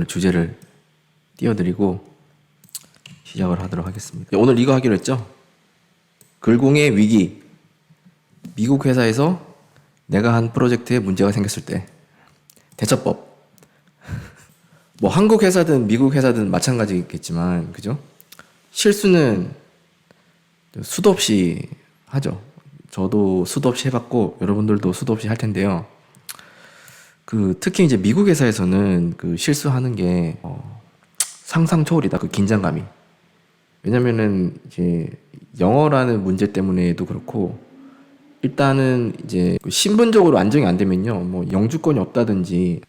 오늘 주제를 띄워드리고 시작을 하도록 하겠습니다. 오늘 이거 하기로 했죠? 글공의 위기. 미국 회사에서 내가 한 프로젝트에 문제가 생겼을 때 대처법. 뭐 한국 회사든 미국 회사든 마찬가지겠지만, 그죠? 실수는 수도 없이 하죠. 저도 수도 없이 해봤고 여러분들도 수도 없이 할 텐데요. 특히 이제 미국 회사에서는 실수하는 게 상상 초월이다. 긴장감이. 왜냐면은 이제 영어라는 문제 때문에도 그렇고, 일단은 이제 신분적으로 안정이 안 되면요, 뭐 영주권이 없다든지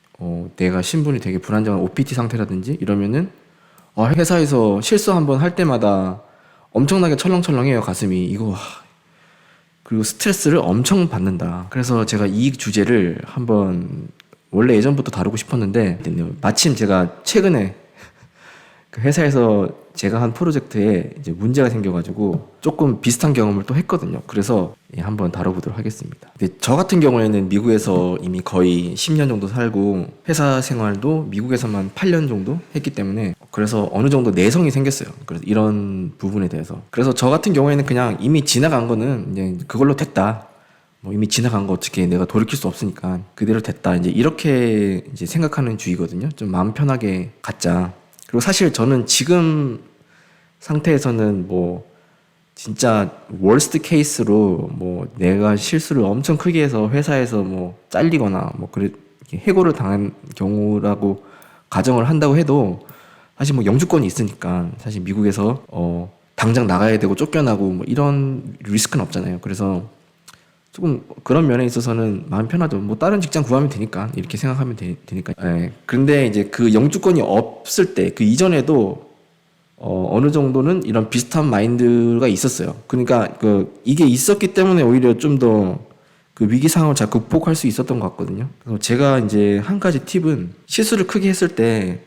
내가 신분이 되게 불안정한 OPT 상태라든지 이러면은 회사에서 실수 한번 할 때마다 엄청나게 철렁철렁해요, 가슴이. 그리고 스트레스를 엄청 받는다. 그래서 제가 이 주제를 한번 원래 예전부터 다루고 싶었는데, 마침 제가 최근에 회사에서 제가 한 프로젝트에 이제 문제가 생겨가지고 조금 비슷한 경험을 또 했거든요. 그래서 한번 다뤄보도록 하겠습니다. 근데 저 같은 경우에는 미국에서 이미 거의 10년 정도 살고 회사 생활도 미국에서만 8년 정도 했기 때문에, 그래서 어느 정도 내성이 생겼어요. 그래서 이런 부분에 대해서. 그래서 저 같은 경우에는 그냥 이미 지나간 거는 이제 그걸로 됐다. 뭐 이미 지나간 거 어떻게 내가 돌이킬 수 없으니까 그대로 됐다. 이제 이렇게 이제 생각하는 주의거든요. 좀 마음 편하게 갖자. 그리고 사실 저는 지금 상태에서는 뭐 진짜 월스트 케이스로 뭐 내가 실수를 엄청 크게 해서 회사에서 뭐 잘리거나 뭐 해고를 당한 경우라고 가정을 한다고 해도, 사실 뭐 영주권이 있으니까 사실 미국에서 당장 나가야 되고 쫓겨나고 뭐 이런 리스크는 없잖아요. 그래서 조금 그런 면에 있어서는 마음 편하죠. 뭐 다른 직장 구하면 되니까, 이렇게 생각하면 되니까. 그런데 이제 영주권이 없을 때, 이전에도 어느 정도는 이런 비슷한 마인드가 있었어요. 그러니까 이게 있었기 때문에 오히려 좀 더 위기 상황을 잘 극복할 수 있었던 것 같거든요. 그래서 제가 이제 한 가지 팁은, 실수를 크게 했을 때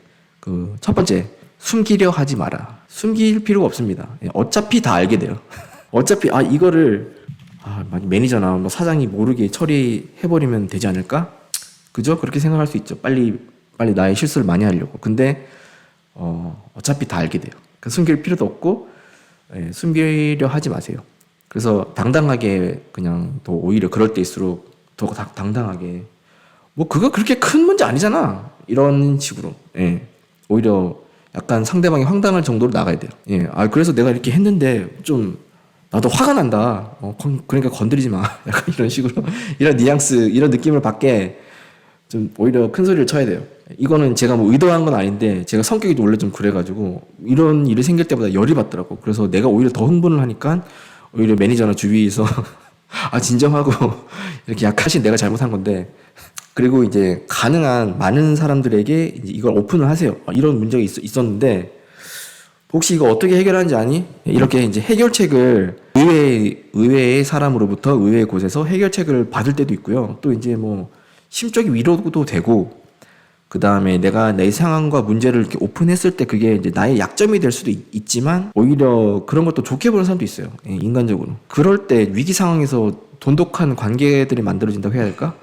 첫 번째, 숨기려 하지 마라. 숨길 필요가 없습니다. 어차피 다 알게 돼요. 어차피 이거를 매니저나 뭐 사장이 모르게 처리해버리면 되지 않을까? 그죠? 그렇게 생각할 수 있죠. 빨리 나의 실수를 많이 하려고. 근데 어차피 다 알게 돼요. 숨길 필요도 없고, 숨기려 하지 마세요. 그래서 당당하게, 그냥 더 오히려 그럴 때일수록 더 당당하게, 뭐 그거 그렇게 큰 문제 아니잖아, 이런 식으로. 오히려 약간 상대방이 황당할 정도로 나가야 돼요. 그래서 내가 이렇게 했는데 좀 나도 화가 난다. 그러니까 건드리지 마. 약간 이런 식으로, 이런 뉘앙스, 이런 느낌을 받게 좀 오히려 큰 소리를 쳐야 돼요. 이거는 제가 뭐 의도한 건 아닌데, 제가 성격이 원래 좀 그래가지고 이런 일이 생길 때마다 열이 받더라고. 그래서 내가 오히려 더 흥분을 하니까 오히려 매니저나 주위에서 진정하고 이렇게 약하신 내가 잘못한 건데. 그리고 이제 가능한 많은 사람들에게 이제 이걸 오픈을 하세요. 이런 문제가 있었는데 혹시 이거 어떻게 해결하는지 아니? 이렇게 이제 해결책을 의외의 사람으로부터 의외의 곳에서 해결책을 받을 때도 있고요. 또 이제 뭐 심적인 위로도 되고, 그 다음에 내가 내 상황과 문제를 이렇게 오픈했을 때 그게 이제 나의 약점이 될 수도 있지만, 오히려 그런 것도 좋게 보는 사람도 있어요. 인간적으로. 그럴 때 위기 상황에서 돈독한 관계들이 만들어진다고 해야 할까?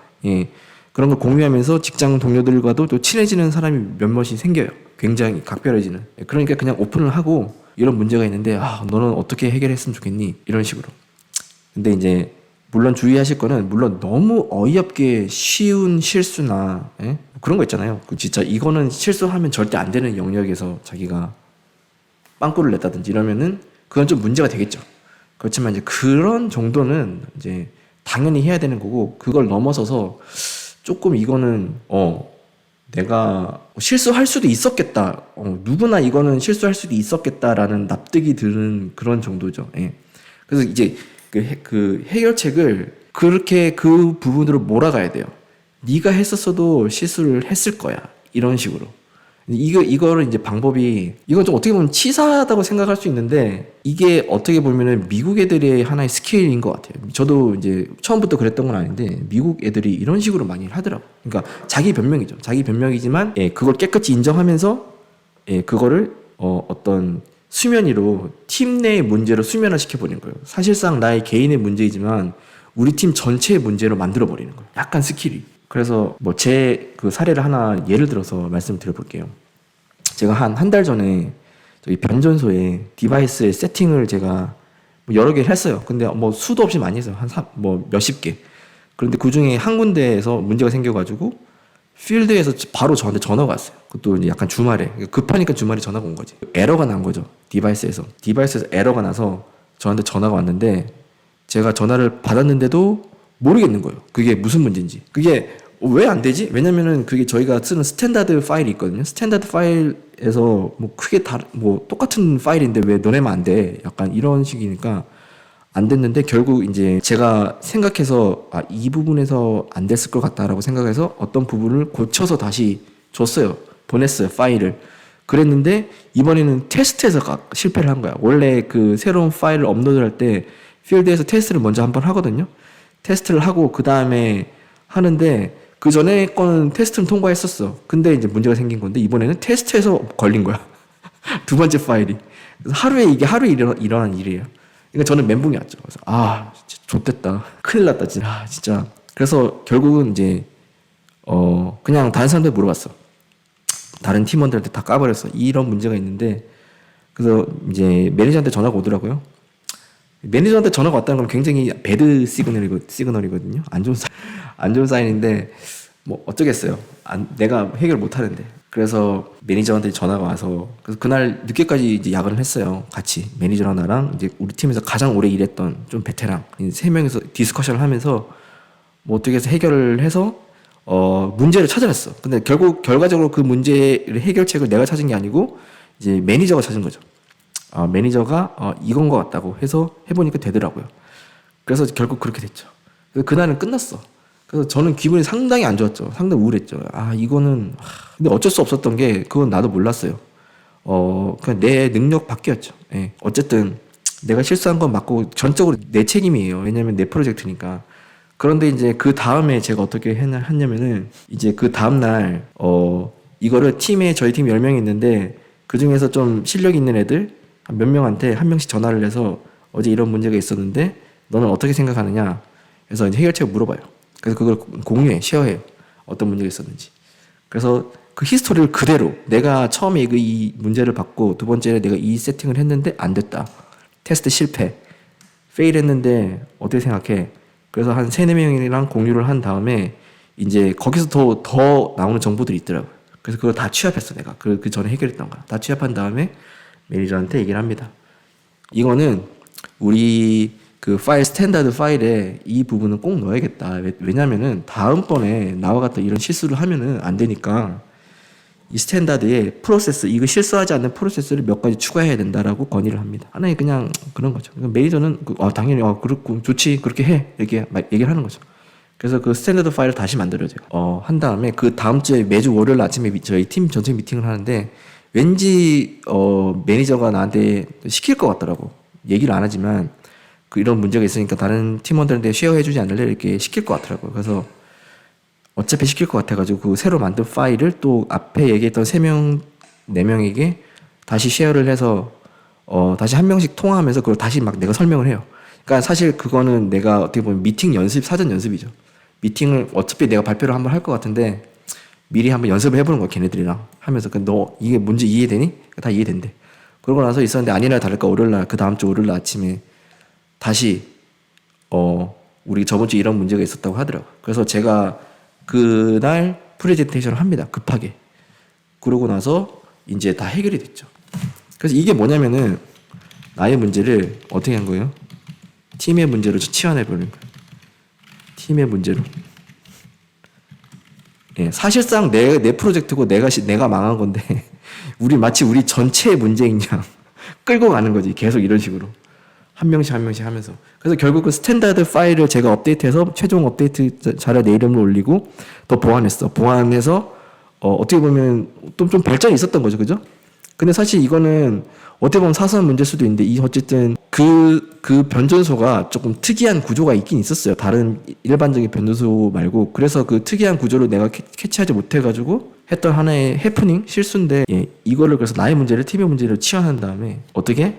그런 걸 공유하면서 직장 동료들과도 또 친해지는 사람이 몇몇이 생겨요. 굉장히 각별해지는. 그러니까 그냥 오픈을 하고, 이런 문제가 있는데 너는 어떻게 해결했으면 좋겠니? 이런 식으로. 근데 이제 물론 주의하실 거는, 물론 너무 어이없게 쉬운 실수나 그런 거 있잖아요. 진짜 이거는 실수하면 절대 안 되는 영역에서 자기가 빵꾸를 냈다든지 이러면은 그건 좀 문제가 되겠죠. 그렇지만 이제 그런 정도는 이제 당연히 해야 되는 거고, 그걸 넘어서서 조금 이거는 내가 실수할 수도 있었겠다. 누구나 이거는 실수할 수도 있었겠다라는 납득이 드는 그런 정도죠. 그래서 이제 그 해결책을 그렇게 그 부분으로 몰아가야 돼요. 네가 했었어도 실수를 했을 거야. 이런 식으로. 이거를 이제 방법이, 이건 좀 어떻게 보면 치사하다고 생각할 수 있는데, 이게 어떻게 보면은 미국 애들의 하나의 스킬인 것 같아요. 저도 이제 처음부터 그랬던 건 아닌데, 미국 애들이 이런 식으로 많이 하더라고. 그러니까 자기 변명이죠. 자기 변명이지만, 그걸 깨끗이 인정하면서, 그거를 어떤 수면 위로 팀 내의 문제로 수면화 시켜버리는 거예요. 사실상 나의 개인의 문제이지만 우리 팀 전체의 문제로 만들어버리는 거예요. 약간 스킬이. 그래서 뭐 제 그 사례를 하나 예를 들어서 말씀드려 볼게요. 제가 한 달 전에 저기 변전소에 디바이스의 세팅을 제가 뭐 여러 개를 했어요. 근데 뭐 수도 없이 많이 했어요. 뭐 몇십 개. 그런데 그 중에 한 군데에서 문제가 생겨가지고 필드에서 바로 저한테 전화가 왔어요. 그것도 이제 약간 주말에 급하니까 주말에 전화가 온 거지. 에러가 난 거죠. 디바이스에서 에러가 나서 저한테 전화가 왔는데 제가 전화를 받았는데도 모르겠는 거예요. 그게 무슨 문제인지. 그게 왜 안 되지? 왜냐면은 그게 저희가 쓰는 스탠다드 파일이 있거든요. 스탠다드 파일에서 뭐 크게 뭐 똑같은 파일인데 왜 너네만 안 돼? 약간 이런 식이니까 안 됐는데 결국 이제 제가 생각해서 이 부분에서 안 됐을 것 같다라고 생각해서 어떤 부분을 고쳐서 다시 줬어요. 보냈어요. 파일을. 그랬는데 이번에는 테스트에서 실패를 한 거야. 원래 그 새로운 파일을 업로드할 때 필드에서 테스트를 먼저 한번 하거든요. 테스트를 하고 그 다음에 하는데 그 전에 거는 테스트는 통과했었어. 근데 이제 문제가 생긴 건데 이번에는 테스트에서 걸린 거야. 두 번째 파일이. 그래서 하루에 일어난 일이에요. 그러니까 저는 멘붕이 왔죠. 그래서 진짜 좆됐다. 큰일 났다 진짜. 진짜. 그래서 결국은 이제 그냥 다른 사람들 물어봤어. 다른 팀원들한테 다 까버렸어. 이런 문제가 있는데 그래서 이제 매니저한테 전화가 오더라고요. 매니저한테 전화가 왔다는 건 굉장히 배드 시그널이거든요. 안 좋은 사인인데 뭐 어쩌겠어요. 내가 해결 못 하는데. 그래서 매니저한테 전화가 와서 그래서 그날 늦게까지 이제 야근을 했어요. 같이 매니저랑 나랑 이제 우리 팀에서 가장 오래 일했던 좀 베테랑 세 명이서 디스커션을 하면서 뭐 어떻게 해서 해결을 해서 문제를 찾아냈어. 근데 결과적으로 그 문제를 해결책을 내가 찾은 게 아니고 이제 매니저가 찾은 거죠. 매니저가 이건 것 같다고 해서 해보니까 되더라고요. 그래서 결국 그렇게 됐죠. 그래서 그날은 끝났어. 그래서 저는 기분이 상당히 안 좋았죠. 상당히 우울했죠. 이거는 근데 어쩔 수 없었던 게 그건 나도 몰랐어요. 그냥 내 능력 밖이었죠. 예. 어쨌든 내가 실수한 건 맞고 전적으로 내 책임이에요. 왜냐면 내 프로젝트니까. 그런데 이제 그 다음에 제가 어떻게 했냐면은 이제 그 다음날 이거를 저희 팀 10명이 있는데 그 중에서 좀 실력 있는 애들 몇 명한테 한 명씩 전화를 해서 어제 이런 문제가 있었는데 너는 어떻게 생각하느냐 그래서 이제 해결책을 물어봐요. 그래서 그걸 쉐어해요. 어떤 문제가 있었는지. 그래서 그 히스토리를 그대로 내가 처음에 이 문제를 받고 두 번째에 내가 이 세팅을 했는데 안 됐다. 테스트 실패. 페일 했는데 어떻게 생각해? 그래서 한 3-4명이랑 공유를 한 다음에 이제 거기서 더 나오는 정보들이 있더라고요. 그래서 그걸 다 취합했어, 내가. 그 전에 해결했던 거야. 다 취합한 다음에 매니저한테 얘기를 합니다. 이거는 우리 그 스탠다드 파일에 이 부분은 꼭 넣어야겠다. 왜냐면은 다음번에 나와 같은 이런 실수를 하면은 안 되니까 이 스탠다드에 이거 실수하지 않는 프로세스를 몇 가지 추가해야 된다라고 건의를 합니다. 하나의 그냥 그런 거죠. 매니저는 당연히 그렇고 좋지 그렇게 해 이렇게 얘기를 하는 거죠. 그래서 그 스탠다드 파일을 다시 만들어줘요. 한 다음에 그 다음 주에 매주 월요일 아침에 저희 팀 전체 미팅을 하는데 왠지 매니저가 나한테 시킬 것 같더라고. 얘기를 안 하지만 이런 문제가 있으니까 다른 팀원들한테 쉐어해주지 않을래 이렇게 시킬 것 같더라고요. 그래서 어차피 시킬 것 같아가지고 그 새로 만든 파일을 또 앞에 얘기했던 3명, 4명에게 다시 쉐어를 해서 다시 한 명씩 통화하면서 그걸 다시 막 내가 설명을 해요. 그러니까 사실 그거는 내가 어떻게 보면 사전 연습이죠. 미팅을 어차피 내가 발표를 한번 할 것 같은데 미리 한번 연습을 해보는 거야. 걔네들이랑 하면서 너 이게 문제 이해되니? 다 이해된대. 그러고 나서 있었는데 아니나 다를까 월요일날 그 다음 주 월요일날 아침에 다시 우리 저번 주 이런 문제가 있었다고 하더라고요. 그래서 제가 그날 프레젠테이션을 합니다. 급하게. 그러고 나서 이제 다 해결이 됐죠. 그래서 이게 뭐냐면은 나의 문제를 어떻게 한 거예요? 팀의 문제로 치환해버린 거예요. 팀의 문제로. 예, 사실상 내 프로젝트고 내가 망한 건데 마치 우리 전체의 문제인 양 끌고 가는 거지. 계속 이런 식으로. 한 명씩 하면서. 그래서 결국 그 스탠다드 파일을 제가 업데이트해서 최종 업데이트 자료 내 이름으로 올리고 더 보완했어. 보완해서 어떻게 보면 좀 발전이 있었던 거죠. 그죠? 근데 사실 이거는 어떻게 보면 사소한 문제일 수도 있는데 어쨌든 그 변전소가 조금 특이한 구조가 있긴 있었어요. 다른 일반적인 변전소 말고. 그래서 그 특이한 구조를 내가 캐치하지 못해가지고 했던 하나의 해프닝 실수인데 이거를 그래서 나의 문제를 팀의 문제를 치환한 다음에 어떻게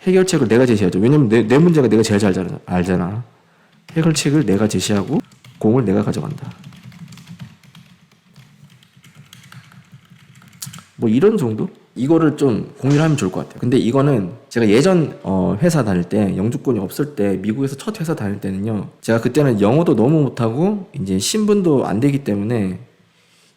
해결책을 내가 제시하죠. 왜냐면 내 문제가 내가 제일 잘 알잖아. 해결책을 내가 제시하고 공을 내가 가져간다. 뭐 이런 정도? 이거를 좀 공유를 하면 좋을 것 같아요. 근데 이거는 제가 예전 회사 다닐 때 영주권이 없을 때 미국에서 첫 회사 다닐 때는요. 제가 그때는 영어도 너무 못하고 이제 신분도 안 되기 때문에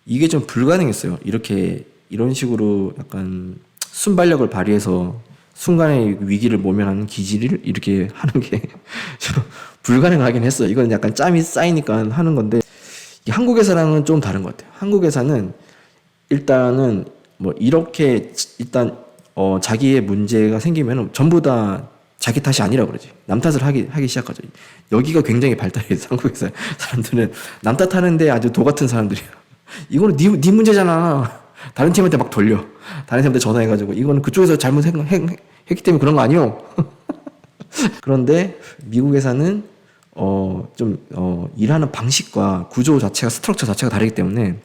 이게 좀 불가능했어요. 이렇게 이런 식으로 약간 순발력을 발휘해서 순간의 위기를 모면하는 기지를 이렇게 하는 게 좀 불가능하긴 했어요. 이건 약간 짬이 쌓이니까 하는 건데 한국 회사랑은 좀 다른 것 같아요. 한국 회사는 일단은 뭐 이렇게 일단 자기의 문제가 생기면 전부 다 자기 탓이 아니라 그러지. 남 탓을 하기 시작하죠. 여기가 굉장히 발달해 있어. 한국 회사 사람들은 남 탓하는데 아주 도 같은 사람들이야. 이거는 네 문제잖아. 다른 팀한테 막 돌려. 다른 팀한테 전화해가지고 이거는 그쪽에서 했기 때문에 그런 거 아니요. 그런데 미국 회사는 일하는 방식과 구조 자체가 스트럭처 자체가 다르기 때문에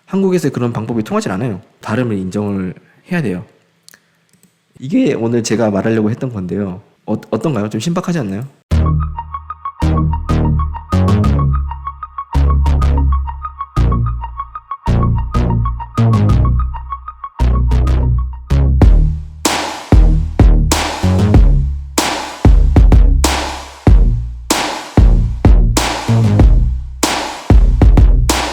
한국에서의 그런 방법이 통하지 않아요. 다름을 인정을 해야 돼요. 이게 오늘 제가 말하려고 했던 건데요. 어떤가요? 좀 신박하지 않나요?